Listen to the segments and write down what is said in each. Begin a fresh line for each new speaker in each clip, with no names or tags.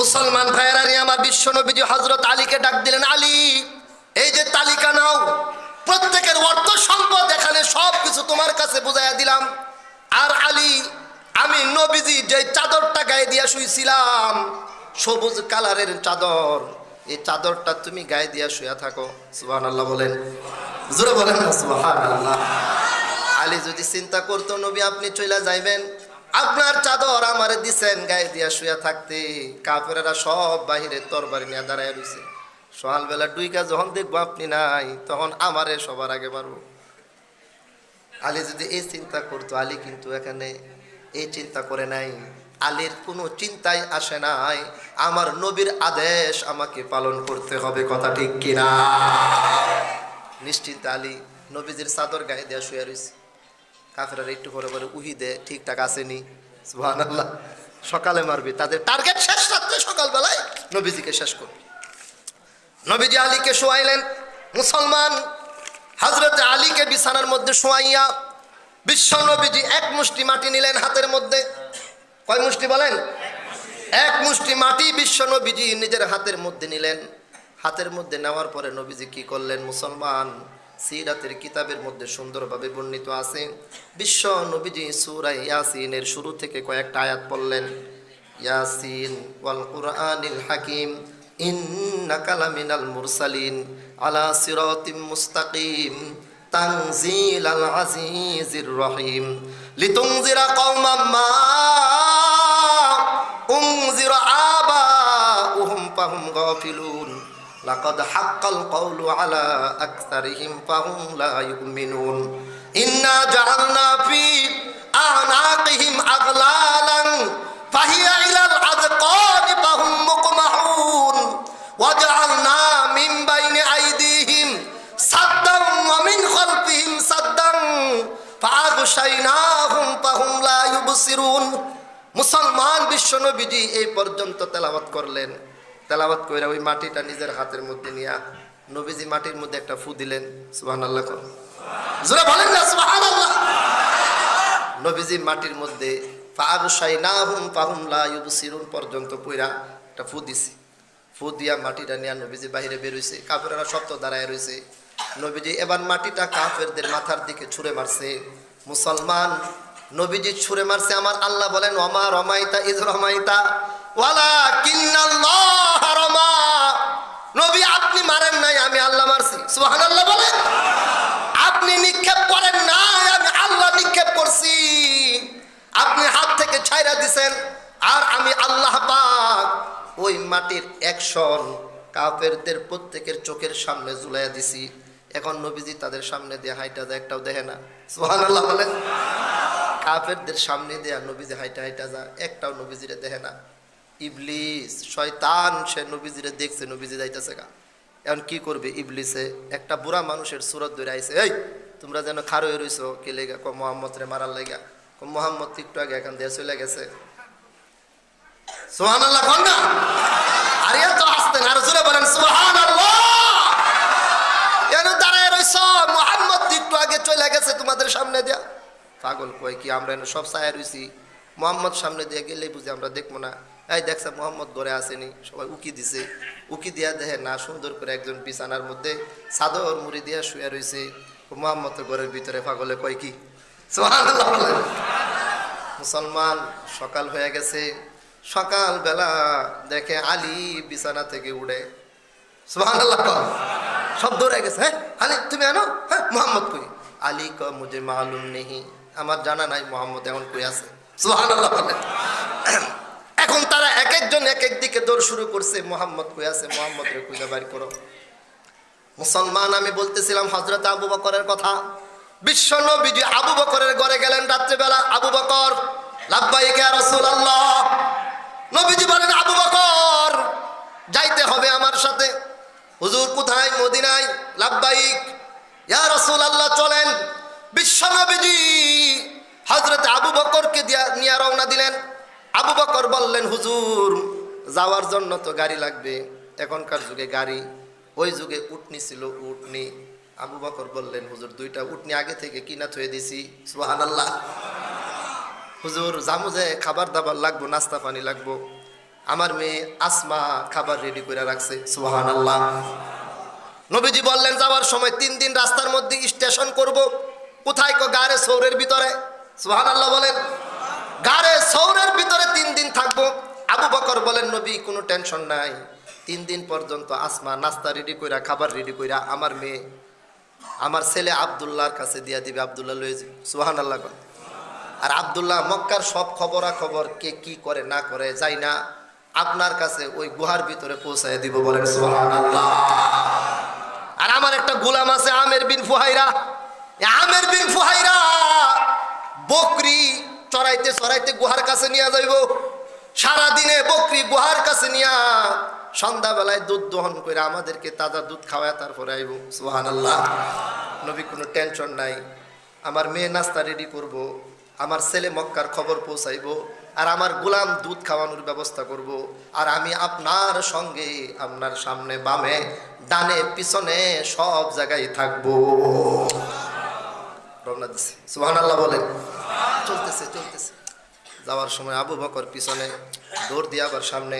মুসলমান ভাইয়েরা নিয়ে আমার বিশ্ব নবীজি হযরত আলীকে ডাক দিলেন, আলী এই যে তালিকা নাও, প্রত্যেকের অর্থ সম্পদ এখানে সব কিছু তোমার কাছে বুঝাইয়া দিলাম। আর আলী, আমি নবীজি যে চাদরটা গায়ে দিয়া শুইছিলাম, সবুজ কালারের চাদর, এই চাদরটা তুমি গায়ে দিয়া শুয়া থাকো। সুবহানাল্লাহ বলেন, জোরে বলেন না সুবহানাল্লাহ। আলী যদি চিন্তা করতো নবী আপনি চলে যাইবেন, আপনার চাদর আমারে দিছেন গায়ে দিয়া শুয়া থাকতে, কাফেরেরা সব বাহিরে তরবারি নিয়ে দাঁড়ায় রয়েছে, সকালবেলা ডুইকা যখন দেখবো আপনি নাই, তখন আমারে সবার আগে মারবো। আলী যদি এই চিন্তা করতো, আলী কিন্তু এখানে এই চিন্তা করে নাই। আলীর কোনো চিন্তাই আসে নাই, আমার নবীর আদেশ আমাকে পালন করতে হবে, কথা ঠিক কিনা? নিশ্চিন্ত আলী নবীজির চাদর গায়ে দেয়া শুয়ে রয়েছে। কাফেররা একটু করে করে উহি দে, ঠিকঠাক আসেনি। সুবহানাল্লাহ, সকালে মারবি, তাদের টার্গেট শেষ রাত্রে সকালবেলায় নবীজিকে শেষ করবে। নবীজি আলীকে শোয়াইলেন। মুসলমান হযরত আলীকে বিছানার মধ্যে শোয়াইয়া বিশ্ব নবীজি এক মুষ্টি মাটি নিলেন হাতের মধ্যে। কয় মুষ্টি বলেন? এক মুষ্টি মাটি বিশ্ব নবীজি নিজের হাতের মধ্যে নিলেন। হাতের মধ্যে নেওয়ার পরে নবীজি কি করলেন? মুসলমান সিরাতের কিতাবের মধ্যে সুন্দরভাবে বর্ণিত আছে, বিশ্ব নবীজি সূরা ইয়াসিনের শুরু থেকে কয়েকটা আয়াত পড়লেন। ইয়াসিন ওয়াল কুরআনিল হাকিম ইন্নাকা লামিনাল মুরসালিন আলা সিরাতিম মুস্তাকিম তানজিলাল আজিজির রহিম লিতুনজিরা কওমান মা উনজিরা আবাউহুম ফাহুম গাফিলুন লাকাদ হাক্কাল কওলু আলা আকসারিহিম ফাহুম লা ইউমিনুন ইন্না জাআলনা ফি আনাকিহিম আগলালান ফাহিয়া ইলাল আযকানি ফাহুম মুকমাহুন ওয়াজআলনা মিন বাইনি আইদিহিম সাদ্দান ওয়া মিন খালফিহিম সাদ্দান ফাআগশাইনাহুম ফাহুম লা ইউবসিরুন। মুসলমান বিশ্ব নবীজি এই পর্যন্ত তেলাওয়াত করলেন। তেলাওয়াত কইরা ওই মাটিটা নিজের হাতের মধ্যে নিয়া নবীজি মাটির মধ্যে একটা ফু দিলেন। সুবহানাল্লাহ, জোরে বলেন না সুবহানাল্লাহ। নবীজি মাটির মধ্যে ফাআগশাইনাহুম ফাহুম লা ইউবসিরুন পর্যন্ত পয়রা একটা ফু দিছি। ফু দিয়া মাটিটা নিয়া নবীজি বাইরে বের হইছে। কাফেররা সব তো দাঁড়ায় রইছে। নবীজি এবার মাটিটা কাফেরদের মাথার দিকে ছুঁড়ে মারছে। মুসলমান নবীজি ছুঁড়ে মারছে, আমার আল্লাহ বলেন ওমা রমাইতা ইজ রমাইতা ওয়ালাকিন্নাল্লাহ রমা। নবী আপনি মারেন নাই, আমি আল্লাহ মারছি। সুবহানাল্লাহ বলেন। আপনি নিক্ষেপ করেন নাই, আমি আল্লাহ নিক্ষেপ করছি। আপনি হাত থেকে ছাইরা দিছেন, আর আমি আল্লাহ পাক ওই মাটির অ্যাকশন কাফেরদের প্রত্যেকের চোখের সামনে ঝুলাইয়া দিছি। এখন নবীজি তাদের সামনে দিয়ে হাইটা যায়, একটাও দেখে না। সুবহানাল্লাহ বলেন। কাফেরদের সামনে দিয়ে নবীজি হাইটা হাইটা যায়, একটাও নবীজিরে দেখে না। ইবলিস শয়তান সে নবীজিরে দেখছে, নবীজি যাইতেছে গা। এখন কি করবে? ইবলিসে একটা বুড়া মানুষের সুরত ধরে আইছে, এই তোমরা যেন খারো হয়ে রইছো কে লেগা? ক মোহাম্মদ রে মারার লেগা। ক মোহাম্মদ একটু আগে এখান দিয়ে চলে গেছে। সুবহানাল্লাহ কোন না? আরে তো আসতেন, আর জোরে বলেন সুবহানাল্লাহ। কেন দাঁড়ায় রইছো? মোহাম্মদ একটু আগে চলে গেছে তোমাদের সামনে দিয়া। পাগল কয় কি, আমরা সব ছায়া রইছি, মোহাম্মদ সামনে দিয়ে গেলেই বুঝি আমরা দেখবো না। এই দেখছে মোহাম্মদ ঘরে আসেনি, সবাই উকি দিছে। উকি দিয়া দেখে না, সুন্দর করে একজন বিছানার মধ্যে চাদর মুড়ি দিয়া শুয়ে রয়েছে। মোহাম্মদ ঘরের ভিতরে। পাগলে কয় কি? সুবহানাল্লাহ। মুসলমান সকাল হয়ে গেছে। সকাল বেলা দেখে আলী বিছানা থেকে উঠে। সুবহানাল্লাহ, সব দৌড়ে গেছে। হ্যাঁ আলী তুমি আনো। হ্যাঁ মোহাম্মদ কই? আলী ক মুঝে মালুম নেই, আমার জানা নাই মোহাম্মদ এখন কই আছে। সুবহানাল্লাহ বলেন। এখন তারা এক একজন এক এক দিকে দৌড় শুরু করছে, মোহাম্মদ কই আছে, মোহাম্মদ রে খুঁজে বের করো। মুসলমান আমি বলতেছিলাম হযরত আবু বকরের কথা। বিশ্ব নবীজি আবু বকরের ঘরে গেলেন রাত্রিবেলা। আবু বকর, লাব্বাইক ইয়া রাসূলুল্লাহ। নবীজি বলেন আবু বকর যাইতে হবে আমার সাথে। হুজুর কোথায়? মদিনায়। লাব্বাইক ইয়া রাসূলুল্লাহ চলেন। বিশ্ব নবীজি হযরত আবু বকরকে নিয়ে রওনা দিলেন। আবু বকর বললেন হুজুর যাওয়ার জন্য তো গাড়ি লাগবে, এখনকার যুগে গাড়ি, ওই যুগে উটনি ছিল, উটনি। আবু বকর বললেন হুজুর দুইটা উটনি আগে থেকে কিনা থয়ে দিছি। সুবহানাল্লাহ। হুজুর জামুজে খাবার দাবার লাগবো, নাস্তা পানি লাগবো। আমার মেয়ে আসমা খাবার রেডি করে রাখছে। সুবহানাল্লাহ। নবীজি বললেন যাওয়ার সময় 3 দিন রাস্তার মধ্যে স্টেশন করব। কোথায়? গারে সৌরের ভিতরে। সুবহানাল্লাহ বলেন। গারে সৌরের ভিতরে 3 দিন থাকবো। আবু বকর বলেন নবী কোনো টেনশন নাই, 3 দিন পর্যন্ত আসমা নাস্তা রেডি কইরা খাবার রেডি কইরা আমার মেয়ে আমার ছেলে আব্দুল্লাহর কাছে দিয়া দিবে, আব্দুল্লাহ লয়ে যাবে। সুবহানাল্লাহ। আর আব্দুল্লাহ মক্কার সব খবরাখবর কে কি করে না করে যাই না, আপনার কাছে ওই গুহার ভিতরে পৌঁছায় দিব। বলেন সুবহানাল্লাহ। আর আমার একটা গোলাম আছে আমের বিন ফুহাইরা। আমের বিন ফুহাইরা বকরি চড়াইতে চড়াইতে গুহার কাছে নিয়ে যাইব। সারাদিনে বকরি গুহার কাছে নিয়া সন্ধ্যাবেলায় দুধ দহন করে আমাদেরকে তাজা দুধ খাওয়ায় তারপরে আইব। সুবহানাল্লাহ। নবী কোনো টেনশন নাই, আমার মেয়ে নাস্তা রেডি করব, আমার ছেলে মক্কার খবর পৌঁছাইব, আর আমার গোলাম দুধ খাওয়ানোর ব্যবস্থা করব, আর আমি আপনার সঙ্গে আপনার সামনে বামে ডানে পিছনে সব জায়গায় থাকবো। রওনা দিছে। সুবহানাল্লাহ বলেন। চলতেছে চলতেছে। যাওয়ার সময় আবু বকর পিছনে দৌড় দিয়ে আবার সামনে,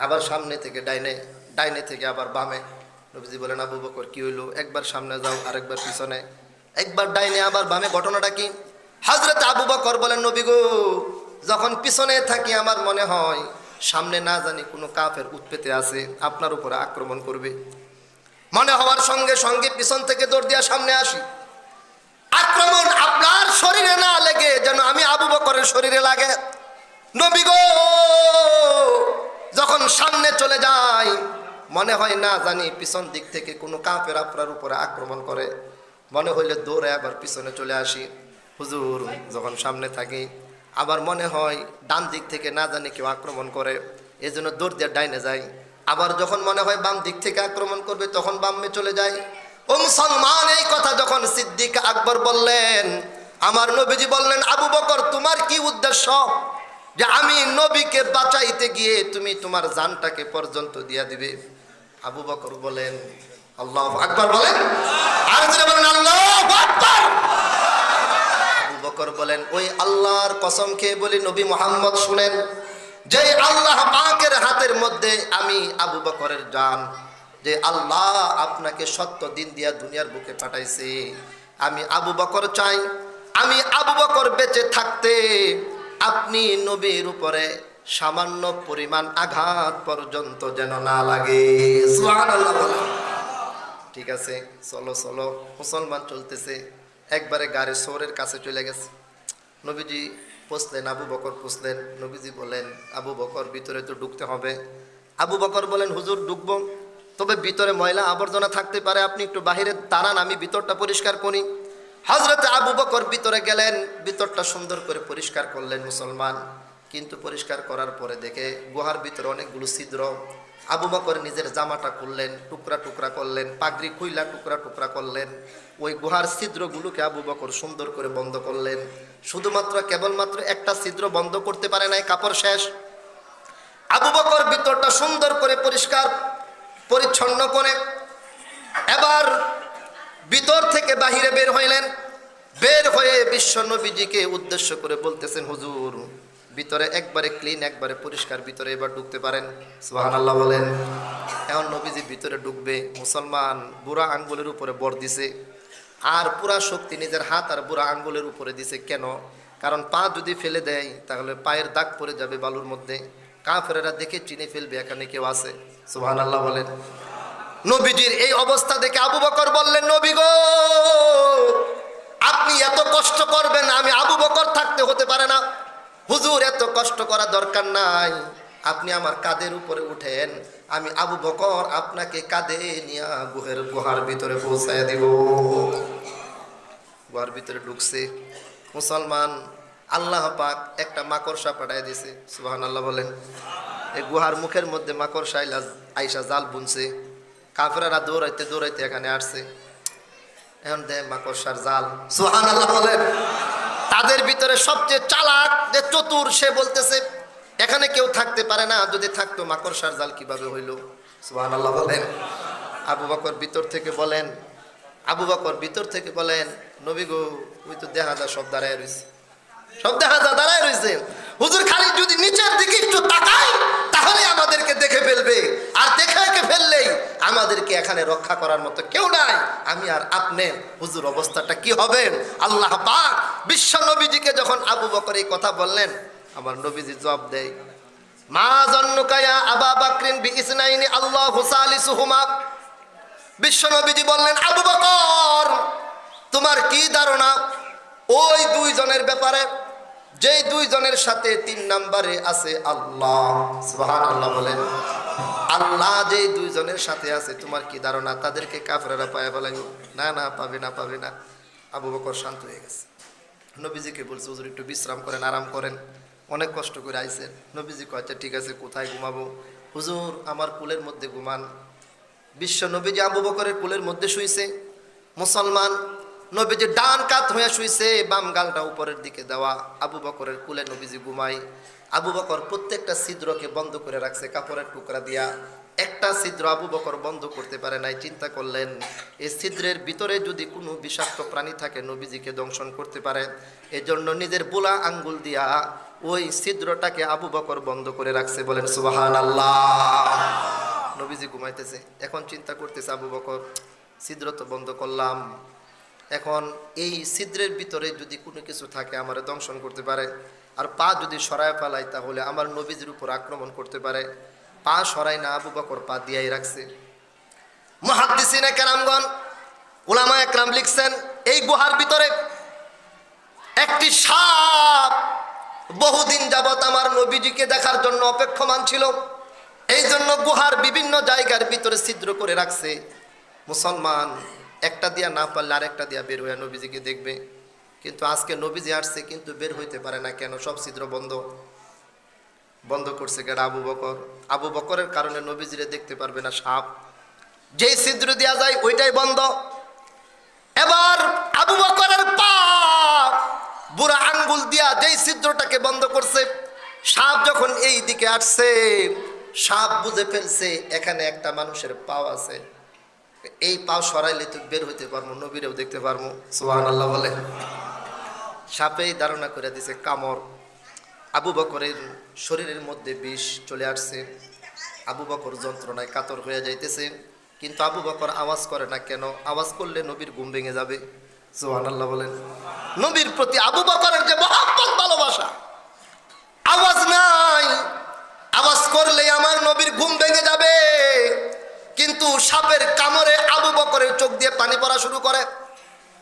আবার সামনে থেকে ডাইনে, ডাইনে থেকে আবার বামে। নবীজি বলেন আবু বকর কি হইলো? একবার সামনে যাও, আরেকবার পিছনে, একবার ডাইনে আবার বামে। ঘটনাটা কি? হযরত আবু বকর বলেন নবী গো, যখন পিছনে থাকি আমার মনে হয় সামনে না জানি কোনো কাফের উৎপেতে আছে, আপনার উপরে আক্রমণ করবে। মনে হওয়ার সঙ্গে সঙ্গে পিছন থেকে দৌড় দিয়া সামনে আসি। আক্রমণ আপনার শরীরে না লেগে যেন আমি আবু বকরের শরীরে লাগে। নবী গো, যখন সামনে চলে যাই মনে হয় না জানি পিছন দিক থেকে কোনো কাফের আপনার উপরে আক্রমণ করে। মনে হইলে দৌড়ে আবার পিছনে চলে আসি। হুজুর, যখন সামনে থাকি আবার মনে হয় ডান দিক থেকে না জানি কেউ আক্রমণ করে, এই জন্য দৌড় দিয়ে ডাইনে যাই। আবার যখন মনে হয় বাম দিক থেকে আক্রমণ করবে তখন বামে চলে যায়। ও মুসলমান, এই কথা যখন সিদ্দিক আকবর বললেন, আমার নবীজি বললেন আবু বকর তোমার কি উদ্দেশ্য যে আমি নবীকে বাঁচাইতে গিয়ে তুমি তোমার জানটাকে পর্যন্ত দিয়া দিবে? আবু বকর বলেন আল্লাহু আকবার বলেন, আর জোরে বলেন আল্লাহু আকবার। আবু বকর বলেন ওই আল্লাহর কসম খেয়ে বলি নবী মুহাম্মদ শুনেন, যে আল্লাহ পাকের হাতের মধ্যে আমি আবু বকরের জান, যে আল্লাহ আপনাকে সত্য দিন দিয়া দুনিয়ার বুকে পাঠাইছে, আমি আবু বকর চাই আমি আবু বকর বেঁচে থাকতে আপনি নবীর উপরে সামান্য পরিমাণ আঘাত পর্যন্ত যেন না লাগে। সুবহানাল্লাহ বলেন। ঠিক আছে, চলো চলো। মুসলমান চলতেছে, একবারে গাড়ি শহরের কাছে চলে গেছে। নবীজি পুছলেন, আবু বকর পুছলেন। নবীজি বলেন আবু বকর ভিতরে তো ঢুকতে হবে। আবু বকর বলেন হুজুর ঢুকবো, তবে ভিতরে ময়লা আবর্জনা থাকতে পারে, আপনি একটু বাহিরে দাঁড়ান, আমি ভিতরটা পরিষ্কার করি। হযরত আবু বকর ভিতরে গেলেন, ভিতরটা সুন্দর করে পরিষ্কার করলেন মুসলমান। কিন্তু পরিষ্কার করার পরে দেখে গুহার ভিতরে অনেকগুলো ছিদ্র। আবু বকর নিজের জামাটা খুললেন, টুকরা টুকরা করলেন, পাগড়ি খুইলা টুকরা টুকরা করলেন। ওই গুহার ছিদ্রগুলোকে আবু বকর সুন্দর করে বন্ধ করলেন। শুধুমাত্র কেবলমাত্র একটা ছিদ্র বন্ধ করতে পারে নাই, কাপড় শেষ। আবু বকর ভিতরটা সুন্দর করে পরিষ্কার পরিচ্ছন্ন করে এবার ভিতর থেকে বাহিরে বের হইলেন। বের হয়ে বিশ্ব নবীজিকে উদ্দেশ্য করে বলতেছেন হুজুর ভিতরে একবারে ক্লিন, একবারে পরিষ্কার, ভিতরে এবার ঢুকতে পারেন। সুবহানাল্লাহ বলেন। এখন নবীজি ভিতরে ঢুকবে, মুসলমান বুড়া আঙ্গুলের উপরে বর দিছে, আর পুরা শক্তি নিজের হাত আর বুড়া আঙ্গুলের উপরে দিছে। কেন? কারণ পা যদি ফেলে দেয় তাহলে পায়ের দাগ পড়ে যাবে বালুর মধ্যে, কাফেরেরা দেখে চিনে ফেলবে এখানে কেউ আছে। সুবহানাল্লাহ বলেন। নবীজির এই অবস্থা দেখে আবু বকর বললেন নবী গো, আপনি এত কষ্ট করবেন আমি আবু বকর থাকতে হতে পারে না। হুজুর এত কষ্ট করা দরকার নাই, আপনি আমার কাঁধের উপরে উঠেন, আমি আবু বকর আপনাকে কাঁধে নিয়ে গুহার ভিতরে পৌঁছায় দিব। গুহার ভিতরে ঢুকছে মুসলমান, আল্লাহ পাক একটা মাকড়সা পাঠায় দিছে। সুবহানাল্লাহ বলেন। এই গুহার মুখের মধ্যে মাকড়সা আইসা জাল বুনছে। কাফেররা দৌড়াইতে দৌড়াইতে এখানে আসছে। এখন দে মাকড়সার জাল। সুবহানাল্লাহ বলেন। তাদের ভিতরে সবচেয়ে চালাক যে চতুর সে বলতেছে এখানে কেউ থাকতে পারে না, যদি থাকতো মাকড়সার জাল কিভাবে হইল? সুবহানাল্লাহ বলেন। আবু বকর ভিতর থেকে বলেন, আবু বকর ভিতর থেকে বলেন নবী গো, ওই তো দেখা যায় সব দাঁড়ায় রয়েছে, সব দেখা যায় দাঁড়ায় রয়েছে। হুজুর খালি যদি নিচের দিকে একটু তাকাই তাহলে তাহলে আমাদেরকে দেখে ফেলবে, আর দেখে ফেললেই আমাদেরকে এখানে রক্ষা করার মতো কেউ নাই। আমি আর আপনি হুজুর অবস্থাটা কি হবে? আল্লাহ পাক বিশ্ব নবীজিকে যখন আবু বকর এই কথা বললেন, আমার নবীজি জবাব দেয়, মা জন্নুকা ইয়া আবা বকরিন বিইসনাইনি আল্লাহু সালিসুহুমা। বিশ্ব নবীজি বললেন, আবু বকর তোমার কি ধারণা ওই দুইজনের ব্যাপারে, যেই দুইজনের সাথে 3 নম্বরে আছে আল্লাহ? সুবহানাল্লাহ বলেন। আল্লাহ যেই দুইজনের সাথে আছে, তোমার কি ধারণা তাদেরকে কাফেররা পায় ফেলাইব? না না, পাবে না, পাবে না। আবু বকর শান্ত হয়ে গেছে। নবীজিকে বলছে, হুজুর একটু বিশ্রাম করেন, আরাম করেন, অনেক কষ্ট করে আইছেন। নবীজি কয়, আচ্ছা ঠিক আছে, কোথায় ঘুমাবো? হুজুর আমার কুলের মধ্যে ঘুমান। বিশ্ব নবীজি আবু বকরের কুলের মধ্যে শুইছে। মুসলমান নবীজি ডান কাত হয়ে শুইছে, বাম গালটা উপরের দিকে দেওয়া। আবু বকরের কুলে নবীজি ঘুমাই। আবু বকর প্রত্যেকটা ছিদ্রকে বন্ধ করে রাখছে কাপড়ের টুকরা দিয়া। একটা ছিদ্র আবু বকর বন্ধ করতে পারে নাই। চিন্তা করলেন, এই ছিদ্রের ভিতরে যদি কোনো বিষাক্ত প্রাণী থাকে নবীজিকে দংশন করতে পারে। এজন্য নিজের বুলা আঙ্গুল দিয়া ওই ছিদ্রটাকে আবু বকর বন্ধ করে রাখছে। বলেন সুবহানাল্লাহ। নবীজি ঘুমাইতেছে, এখন চিন্তা করতেছে আবু বকর, ছিদ্র তো বন্ধ করলাম, এখন এই ছিদ্রের ভিতরে যদি কোনো কিছু থাকে আমারে দংশন করতে পারে, আর পা যদি সরায় ফেলাই তাহলে আমার নবীজির উপর আক্রমণ করতে পারে। পা সরাই না, আবু বকর পা দিয়াই রাখছে। মুহাদ্দিসিনে কেরামগণ, উলামা একরাম লিখছেন, এই গুহার ভিতরে একটি সাপ বহুদিন যাবত আমার নবীজিকে দেখার জন্য অপেক্ষমান ছিল। এই জন্য গুহার বিভিন্ন জায়গার ভিতরে ছিদ্র করে রাখছে। মুসলমান একটা দিয়া না পারলে আরেকটা দিয়া বের হয়ে নবীজিকে দেখবে। কিন্তু আজকে নবীজি আসছে কিন্তু বের হইতে পারে না কেন? সব ছিদ্র বন্ধ। বন্ধ করছে কেন? আবু বকর। আবু বকরের কারণে নবীজিরে দেখতে পারবে না সাপ। যেই ছিদ্র দেওয়া যায় ওইটাই বন্ধ। এবার আবু বকরের পা বুড়া আঙ্গুল দিয়া যেই ছিদ্রটাকে বন্ধ করছে, সাপ যখন এই দিকে আসছে, সাপ বুঝে ফেলছে এখানে একটা মানুষের পাও আছে। এই পাও সরাইলে তো বের হইতে পারবো, নবীরেও দেখতে পারবো। সুবহানাল্লাহ বলে। সাপেই ধারণা করে দিছে কামড়। আবু বকরের শরীরের মধ্যে বিষ চলে আসছে। আবু বকর যন্ত্রণায় কাতর হয়ে যাইতেছে, কিন্তু আবু বকর আওয়াজ করে না কেন? আওয়াজ করলে নবীর ঘুম ভেঙে যাবে। সুবহানাল্লাহ বলেন। নবীর প্রতি আবু বকরের যে মহব্বত, ভালোবাসা, আওয়াজ নাই, আওয়াজ করলে আমার নবীর ঘুম ভেঙে যাবে। কিন্তু সাপের কামড়ে আবু বকরের চোখ দিয়ে পানি পড়া শুরু করে।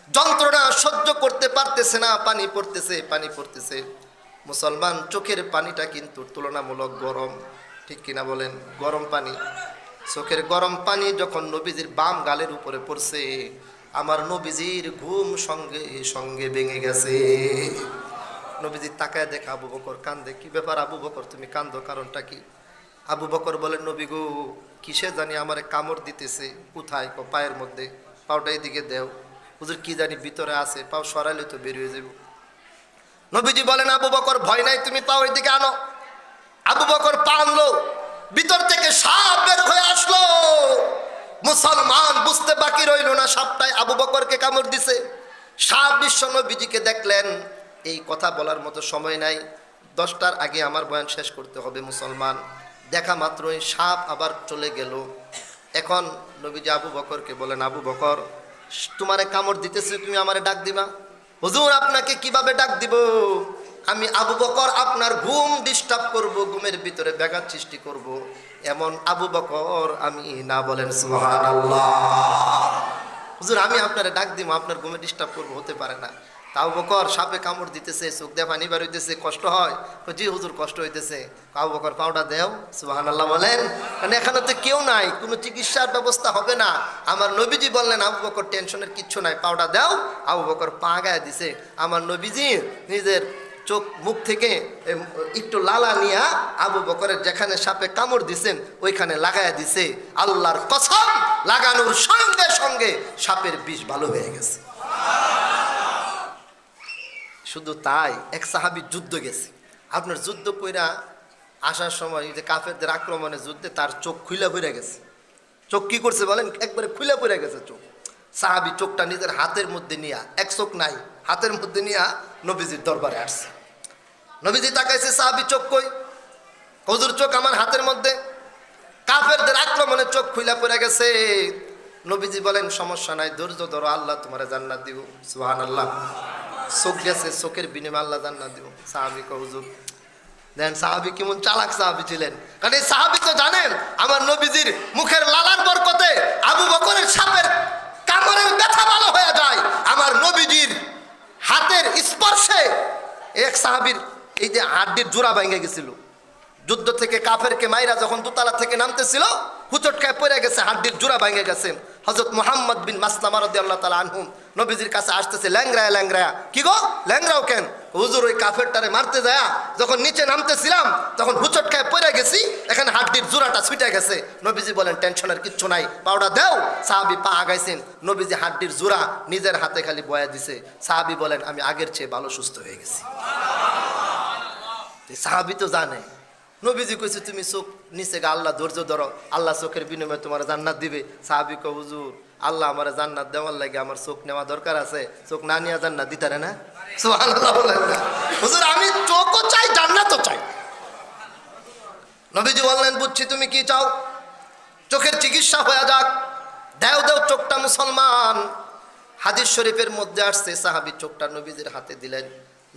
যন্ত্রণা সহ্য করতে পারতেছে না, পানি পড়তেছে, পানি পড়তেছে। মুসলমান, চোখের পানিটা কিন্তু তুলনামূলক গরম, ঠিক কিনা বলেন? গরম পানি। চোখের গরম পানি যখন নবীজির বাম গালের উপরে পড়ছে, আমার নবীজির ঘুম সঙ্গে সঙ্গে ভেঙে গেছে। নবীজি তাকায় দেখে আবু বকর কান্দে। কি ব্যাপার আবু বকর, তুমি কান্দো, কারণটা কি? আবু বকর বলেন, নবী গো, কিসে জানি আমারে কামড় দিতেছে। কোথায়? পায়ের মধ্যে। পাওটা এদিকে দেও। হুজুর কি জানি ভিতরে আছে, পাও সরাইলে তো বের হয়ে যাব। নবীজি বলেন, আবু বকর ভয় নাই, তুমি পাও এদিকে আনো। আবু বকর পা আনলো, ভিতর থেকে সাপ বের হয়ে আসলো। মুসলমান বুঝতে বাকি রইল না সাপটাই আবু বকরকে কামড় দিছে। সাপ বিশ্ব নবীজিকে দেখলেন। এই কথা বলার মতো সময় নাই, 10টার আগে আমার বয়ান শেষ করতে হবে। মুসলমান, দেখা মাত্রই সাপ আবার চলে গেল। এখন নবীজি আবু বকরকে বলেন, আবু বকর, তোমারে কামড় দিতেছে, তুমি আমারে ডাক দিবা? হুজুর আপনাকে কিভাবে ডাক দিব? আমি আবু বকর আপনার ঘুম ডিস্টার্ব করব, ঘুমের ভিতরে ব্যাঘাত সৃষ্টি করব, এমন আবু বকর আমি না। বলেন সুবহানাল্লাহ। হুজুর আমি আপনারে ডাক দিব, আপনার ঘুমে ডিস্টার্ব করব, হতে পারে না। আবু বকর, সাপে কামড় দিতেছে, চোখ দিয়ে পানি বের হইতেছে, কষ্ট হয়? জি হুজুর কষ্ট হইতেছে। আবু বকর পাউডার দেও। সুবহানাল্লাহ বলেন। মানে এখানে তো কেউ নাই, কোনো চিকিৎসার ব্যবস্থা হবে না। আমার নবীজি বললেন, আবু বকর টেনশনের কিচ্ছু নাই, পাউডার দাও। আবু বকর পা গায়ে দিছে। আমার নবীজি নিজের চোখ মুখ থেকে একটু লালা নিয়া আবু বকরের যেখানে সাপে কামড় দিছেন ওইখানে লাগাইয়া দিছে। আল্লাহর কসম, লাগানোর সঙ্গে সঙ্গে সাপের বিষ ভালো হয়ে গেছে। শুধু তাই, এক সাহাবী যুদ্ধ গেছে। আপনার যুদ্ধ কইরা আসার সময় যে কাফেরদের আক্রমণে যুদ্ধে তার চোখ খুইলা পড়ে গেছে। চোখ কি করছে বলেন? একবারে খুইলা পড়ে গেছে চোখ। সাহাবী চোখটা নিজের হাতের মধ্যে নিয়া, এক চোখ নাই, হাতের মধ্যে নিয়া নবীজির দরবারে আসছে। নবীজি তাকাইছে, সাহাবী চোখ কই? হুজুর চোখ আমার হাতের মধ্যে, কাফেরদের আক্রমণে চোখ খুইলা পড়ে গেছে। নবীজি বলেন সমস্যা নাই, ধৈর্য ধরো, আল্লাহ তোমার জান্নাত দিব। সুবহানাল্লাহ। চোখ গেছে, চোখের বিনিময়ে আল্লাহ জান্নাত দিব। সাহাবী কয় হুজুর দেন, সাহাবী কেমন চালাক সাহাবী ছিলেন, কারণ এই সাহাবী তো জানেন আমার নবীজির মুখের লালার বরকতে আবু বকরের সাপের কামড়ের ব্যথা ভালো হয়ে যায়। আমার নবীজির হাতের স্পর্শে এক সাহাবীর এই যে হাড্ডির জোড়া ভেঙে গেছিল, যুদ্ধ থেকে কাফেরকে মাইরা যখন দোতলা থেকে নামতেছিল, হুচটকায় পড়ে গেছে, হাড্ডির জোড়া ভেঙে গেছে। হযরত মুহাম্মদ বিন মাসলামা রাদিয়াল্লাহু তাআলা আনহু নবীজির কাছে আসতেছে, ল্যাংরায়া ল্যাংরায়া। কি গো ল্যাংরাও কেন? হুজুর ওই কাফেরটারে মারতে যায় যখন নিচে নামতেছিলাম তখন হুচটকায় পড়ে গেছি, এখানে হাড্ডির জোড়াটা ছুটে গেছে। নবীজি বলেন টেনশনের কিচ্ছু নাই, পাউডার দাও। সাহাবী পা আগাইছেন, নবীজি হাড্ডির জোড়া নিজের হাতে খালি বয়া দিছে। সাহাবী বলেন আমি আগের চেয়ে ভালো সুস্থ হয়ে গেছি। সাহাবী তো জানে, নবীজি কইছে তুমি চোখ নিচে গা, আল্লাহ ধৈর্য ধরো, আল্লাহ চোখের বিনিময়ে তোমার জান্নাত দিবে। সাহাবী কয় হুজুর আল্লাহ আমার জান্নাত দেওয়ার লাগে আমার চোখ নেওয়া দরকার আছে, চোখ না নিয়ে জান্নাত দিতারে না? সুবহানাল্লাহ বলেন না হুজুর, আমি চোখও চাই জান্নাতও চাই। নবীজি বললেন বুঝছি তুমি কি চাও, চোখের চিকিৎসা হয়ে যাক, দেও দেও চোখটা মুসলমান। হাদিস শরীফের মধ্যে আসছে সাহাবী চোখটা নবীজির হাতে দিলেন,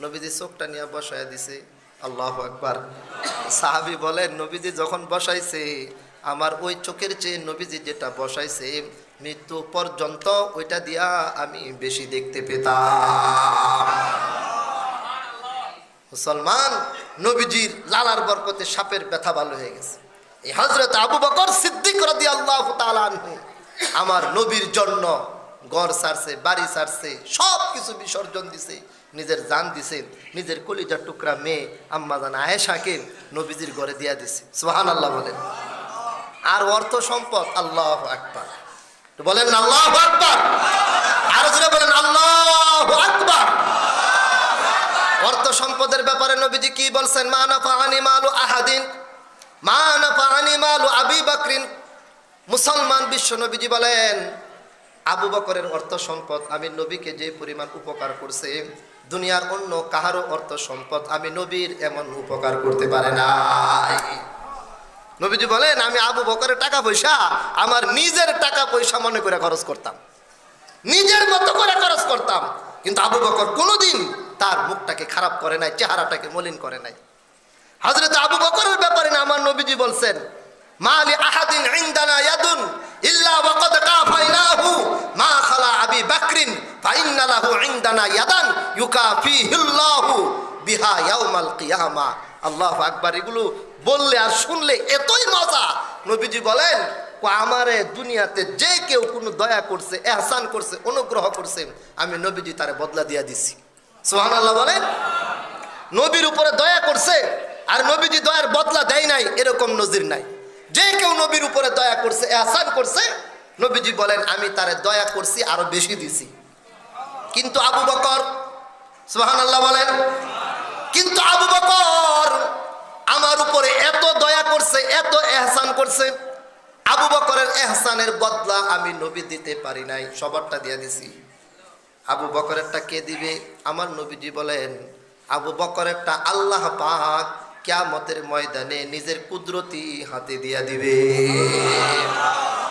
নবীজি চোখটা নিয়ে বসায় দিছে। আল্লাহু আকবার। সাহাবী বলেন নবীজি যখন বসাইছে আমার ওই চোখের চেয়ে নবীজি যেটা বসাইছে মৃত্যু পর্যন্ত ওইটা দিয়া আমি বেশি দেখতে পেতাম। মুসলমান, নবীজির লালার বরকতে সাপের ব্যথা ভালো হয়ে গেছে। এই হযরত আবু বকর সিদ্দিক রাদিয়াল্লাহু তাআলা আনহু আমার নবীর জন্য ঘর ছাড়ছে, বাড়ি ছাড়ছে, সব কিছু বিসর্জন দিছে, নিজের জান দিছে, নিজের কলিজার টুকরা মেয়ে আম্মা জান আয়েশাকে নবীজির ঘরে দিয়া দিছে। সুবহানাল্লাহ বলেন। আর অর্থ সম্পদ, আল্লাহু আকবার বলেন, আল্লাহু আকবার। আর জোরে বলেন আল্লাহু আকবার। অর্থ সম্পদের ব্যাপারে নবীজি কি বলছেন? মা নাফাআনি মালু আহাদিন মা নাফাআনি মালু আবি বকরিন। মুসলমান বিশ্ব নবীজি বলেন আবু বকরের অর্থ সম্পদ আমি নবীকে যে পরিমাণ উপকার করছে দুনিয়ার অন্য কাহারও অর্থ সম্পদ আমি নবীর এমন উপকার করতে পারে নাই। নবীজি বলেন আমি আবু বকরের টাকা পয়সা আমার নিজের টাকা পয়সা মনে করে খরচ করতাম, নিজের মতো করে খরচ করতাম, কিন্তু আবু বকর কোনোদিন তার মুখটাকে খারাপ করে নাই, চেহারাটাকে মলিন করে নাই। হযরত আবু বকরের ব্যাপারে না আমার নবীজি বলছেন মালি আহাদিন ইনদানা ইয়াদুন ইল্লা ওয়াকাদ কাফাইনাহু মা খালা আবি বকরিন ফাইন্না লাহু ইনদানা ইয়াদান ইউকাফিহিল্লাহু বিহা ইয়াউমাল কিয়ামা। আল্লাহু আকবার। এগুলো বললে আর শুনলে এতই মজা। নবীজি বলেন আমারে দুনিয়াতে যে কেউ কোনো দয়া করছে, ইহসান করছে, অনুগ্রহ করছে আমি নবীজি তারে বদলা দিয়া দিছি। সুবহানাল্লাহ বলেন। নবীর উপরে দয়া করছে আর নবীজি দয়ার বদলা দেয় নাই, এরকম নজির নাই। যে কেউ নবীর উপরে দয়া করছে, ইহসান করছে, নবীজি বলেন আমি তারে দয়া করছি আরো বেশি দিছি। কিন্তু আবু বকর, সুবহানাল্লাহ বলেন, কিন্তু আবু বকর আমার উপরে এত দয়া করছে, এত ইহসান করছে, আবু বকরের ইহসানের বদলা আমি নবী দিতে পারি নাই, সবারটা দিয়ে দিছি। আবু বকরেরটা কে দিবে? আমার নবীজি বলেন আবু বকরেরটা আল্লাহ পাক কিয়ামতের ময়দানে নিজের কুদরতি হাতে দিয়া দিবে।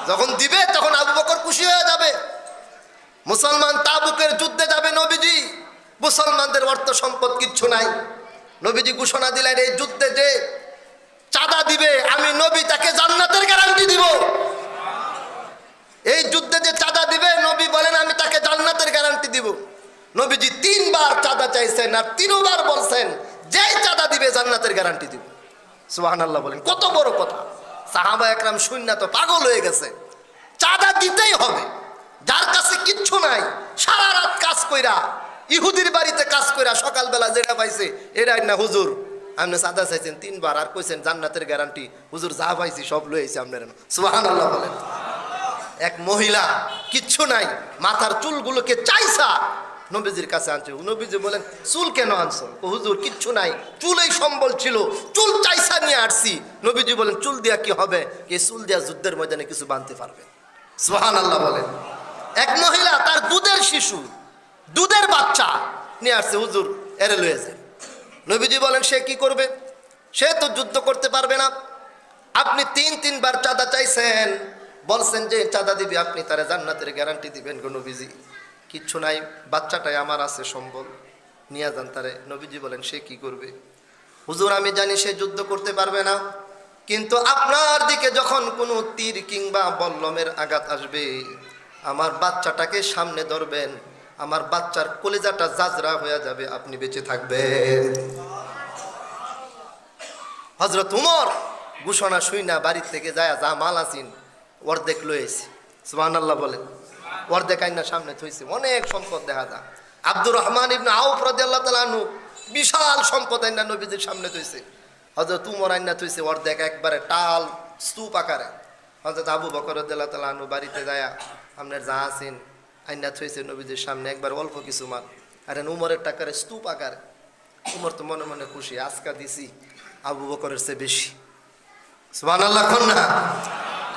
যখন দিবে তখন আবু বকর খুশি হয়ে যাবে। মুসলমান তাবুকের যুদ্ধে যাবে নবীজি, মুসলমানদের অর্থ সম্পদ কিচ্ছু নাই। নবীজি ঘোষণা দিলেন এই যুদ্ধে যে চাঁদা দিবে আমি নবী তাকে জান্নাতের গ্যারান্টি দিব। এই যুদ্ধে যে চাঁদা দিবে নবী বলেন আমি তাকে জান্নাতের গ্যারান্টি দিব। নবীজি 3 বার চাঁদা চাইছেন আর 3 বার বলছেন যেই চাঁদা দিবে জান্নাতের গ্যারান্টি দিব। সুবহানাল্লাহ বলেন। কত বড় কথা। সাহাবা একরাম শূন্য তো পাগল হয়ে গেছে, চাঁদা দিতেই হবে। যার কাছে কিচ্ছু নাই, সারা রাত কাজ কইরা, ইহুদির বাড়িতে কাজ কইরা সকালবেলা যেটা পাইছে এরাই না হুজুর আপনি চাঁদা চাইছেন 3 বার আর কইছেন জান্নাতের গ্যারান্টি, হুজুর যা পাইছি সব লইছি আপনার। সুবহানাল্লাহ বলেন। এক মহিলা কিচ্ছু নাই, মাথার চুলগুলোকে চাইছা নবীজির কাছে আনছে। নবীজি বলেন চুল কেন আনছো? হুজুর কিচ্ছু নাই, চুলেই সম্বল ছিল, চুল চাইছা নিয়ে আসছি। নবীজি বলেন চুল দিয়া কি হবে? এই চুল দিয়া যুদ্ধের ময়দানে কিছু বানতে পারবে। সুবহানাল্লাহ বলেন। এক মহিলা তার দুধের শিশু, দুধের বাচ্চা নিয়ে আসছে, হুজুর এরে লয়ে যায়। নবীজি বলেন সে কি করবে? সে তো যুদ্ধ করতে পারবে না। আপনি তিনবার চাঁদা চাইছেন, বলছেন যে চাঁদা দিবি, আপনি তারে জান্নাতের গ্যারান্টি দিবেন গো নবীজি। কিচ্ছু নাই, বাচ্চাটাই আমার আছে সম্বল, নিয়ে যান তারে। নবীজি বলেন সে কি করবে? হুজুর আমি জানি সে যুদ্ধ করতে পারবে না, কিন্তু আপনার দিকে যখন কোনো তীর কিংবা বল্লমের আঘাত আসবে, আমার বাচ্চাটাকে সামনে ধরবেন, আমার বাচ্চার কলিজাটা জাজরা হয়ে যাবে, আপনি বেঁচে থাকবেন। হযরত উমর ঘোষণা শুই না বাড়ির থেকে যায়, যা মাল আসিন অর্ধেক লয়েছে। সুবহানাল্লাহ বলেন। অর্ধেক আইনা সামনে থইছে, অনেক সম্পদ দেখা যায়। আব্দুর রহমান ইবনে আউফ রাদিয়াল্লাহু তাআলা আনহু বিশাল সম্পদ আইনা নবীজির সামনে থইছে। হযরত উমর আইনা থইছে অর্ধেক, একবারে টাল স্তূপ আকারে। হযরত আবু বকর রাদিয়াল্লাহু তাআলা আনহু বাড়িতে যায়, আপনার যা আছেন আইনা থইছে নবীজির সামনে, একবার অল্প কিছু মাল। আর উমরের টাকারে স্তূপ আকারে। উমর তো মনে মনে খুশি, আজকা দিছি আবু বকরের চেয়ে বেশি। সুবহানাল্লাহ কোন না?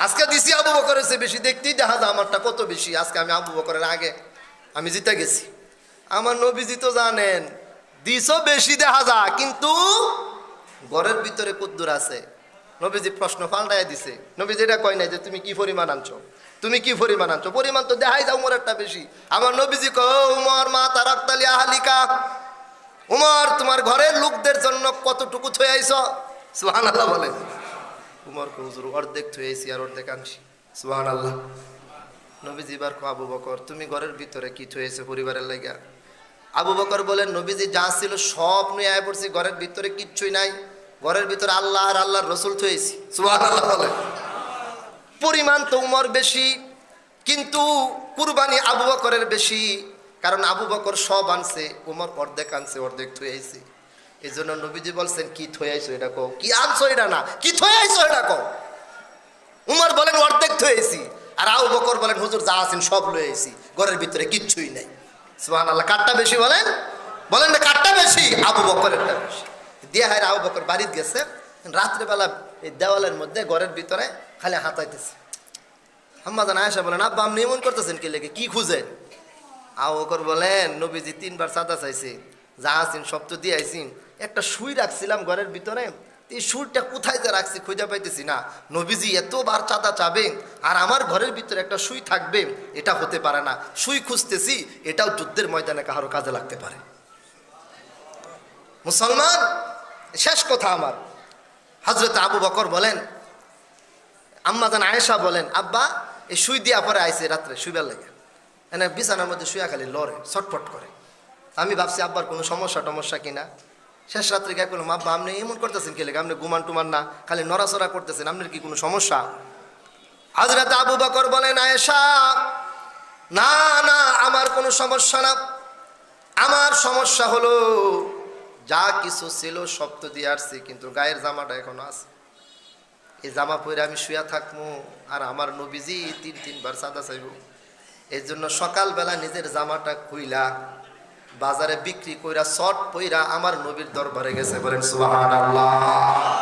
আজকে দিছি আবু বকরের চেয়ে বেশি, দেখতেই দেখা যায় আমারটা কত বেশি। আজকে আমি আবু বকরের আগে আমি জিতে গেছি। আমার নবীজি তো জানেন দিছো বেশি দেখা যায়, কিন্তু ঘরের ভিতরে কদ্দুর আছে। নবীজি প্রশ্ন পাল্টাইয়া দিছে। নবীজি এটা কয় নাই যে তুমি কি পরিমাণ আনছো, তুমি কি পরিমাণ আনছো, পরিমাণ তো দেখাই যায় উমরেরটা বেশি। আমার নবীজি কয় উমর মা তারাকতালি আহলিকা, উমর তোমার ঘরের লোকদের জন্য কতটুকু থয়ে আইছো? সুবহানাল্লাহ বলেন। উমর কো হুজুর অর্ধেক থয়ে আইছি আর অর্ধেক আনছি। সুবহানাল্লাহ। নবীজি এবার কো আবু বকর তুমি ঘরের ভিতরে কি থয়েছো পরিবারের লাগা? আবু বকর বলেন নবীজি যা ছিল সব নিয়ে আয় পড়ছি, ঘরের ভিতরে কিচ্ছুই নাই, ঘরের ভিতরে আল্লাহ আর আল্লাহর রসুল থয়েছি। সুবহানাল্লাহ বলেন। পরিমাণ তো উমর বেশি, কিন্তু কুরবানি আবু বকরের বেশি, কারণ আবু বকর সব আনছে, উমর অর্ধেক আনছে, অর্ধেক থয়ে আইছে। এই জন্য নবীজি বলছেন কি থয়ে আইছো এটা কও, কি আনছো এটা না, কি থয়ে আইছো এটা কও। উমর বলেন অর্ধেক থয়ে আইছি, আর আবু বকর বলেন হুজুর যা আছেন সব লয়ে আইছি, ঘরের ভিতরে কিচ্ছুই নাই। সুবহানাল্লাহ। কারটা বেশি বলেন? বলেন না কারটা বেশি? আবু বকরেরটা বেশি। দিয়ে হায় আবু বকর বাড়িতে গেছে, রাত্রেবেলা এই দেওয়ালের মধ্যে ঘরের ভিতরে খালি হাতাইতেছে। আম্মা জান আয়েশা বলেন আব্বা আপনি এমন করতেছেন কি লেগে, কি খুঁজেন? আবু বকর বলেন নবীজি তিনবার চাঁদা চাইছে, যা আছেন সব তো দিয়ে আইসিন, একটা সুই রাখছিলাম ঘরের ভিতরে, এই সুরটা কোথায় যে রাখছি খুঁজে পাইতেছি না। নবীজি এতবার চাঁদা চাবে আর আমার ঘরের ভিতরে একটা সুই থাকবে, এটা হতে পারে না। সুই খুঁজতেছি, এটাও যুদ্ধের ময়দানে কারো কাজে লাগতে পারে। মুসলমান, শেষ কথা আমার, হযরত আবু বকর বলেন, আম্মা জান আয়েশা বলেন আব্বা এই সুই দিয়া পরে আইছে রাত্রে শুইবার লাগে, এনে বিছানার মধ্যে শুয়া খালি লড়ে ছটফট করে। আমি ভাবছি আব্বার কোনো সমস্যা কিনা। শেষ রাত্রে গিয়ে বললাম আব্বা আপনি এমন করতেছেন কি লেগে, আপনি গুমান টুমান না, খালি নড়াচড়া করতেছেন, আপনার কি কোনো সমস্যা? হযরত আবু বকর বলেন আয়েশা না না আমার কোনো সমস্যা না, আমার সমস্যা হলো যা কিছু ছিল সব তো দিয়ে আসছি, কিন্তু গায়ের জামাটা এখনো আছে। এই জামা পরে আমি শুয়া থাকবো আর আমার নবীজি তিনবার চাঁদা চাইব। এই জন্য সকালবেলা নিজের জামাটা খুইলা বাজারে বিক্রি কইরা শর্ট পইরা আমার নবীর দরবারে গেছে। বলেন সুবহানাল্লাহ।